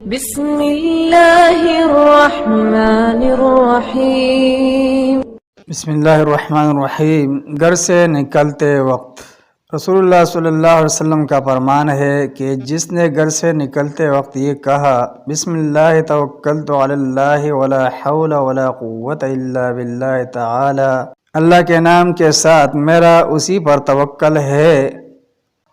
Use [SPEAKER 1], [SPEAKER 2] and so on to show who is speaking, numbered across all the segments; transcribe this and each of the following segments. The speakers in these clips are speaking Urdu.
[SPEAKER 1] بسم اللہ الرحمن الرحیم۔
[SPEAKER 2] بسم اللہ الرحمن الرحیم۔ گھر سے نکلتے وقت رسول اللہ صلی اللہ علیہ وسلم کا فرمان ہے کہ جس نے گھر سے نکلتے وقت یہ کہا بسم اللہ توکلت علی اللہ ولا حول ولا قوت الا باللہ تعالی، اللہ کے نام کے ساتھ میرا اسی پر توکل ہے،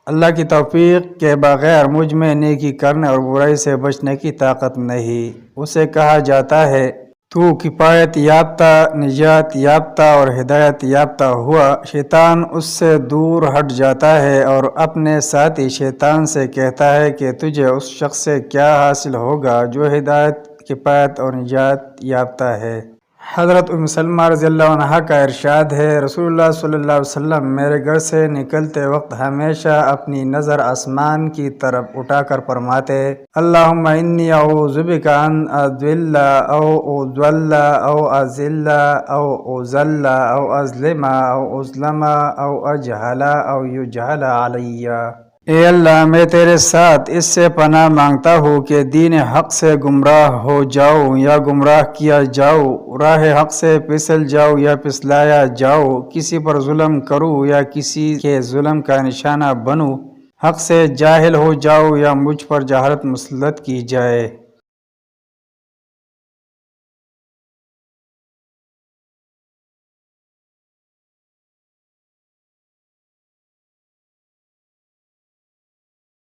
[SPEAKER 2] اللہ کی توفیق کے بغیر مجھ میں نیکی کرنے اور برائی سے بچنے کی طاقت نہیں، اسے کہا جاتا ہے تو کفایت یافتہ، نجات یافتہ اور ہدایت یافتہ ہوا۔ شیطان اس سے دور ہٹ جاتا ہے اور اپنے ساتھی شیطان سے کہتا ہے کہ تجھے اس شخص سے کیا حاصل ہوگا جو ہدایت، کفایت اور نجات یافتہ ہے۔ حضرت ام سلمہ رضی اللہ عنہا کا ارشاد ہے، رسول اللہ صلی اللہ علیہ وسلم میرے گھر سے نکلتے وقت ہمیشہ اپنی نظر آسمان کی طرف اٹھا کر فرماتے اللہم انی اعوذ بک ان اضل او اضل او اذل او اذل او اظلم او اظلم او اجہل او یجہل علی۔ اے اللہ، میں تیرے ساتھ اس سے پناہ مانگتا ہوں کہ دین حق سے گمراہ ہو جاؤں یا گمراہ کیا جاؤ، راہ حق سے پھسل جاؤ یا پھسلایا جاؤ، کسی پر ظلم کروں یا کسی کے ظلم کا نشانہ بنوں، حق سے جاہل ہو جاؤ یا مجھ پر جہالت مسلط کی جائے۔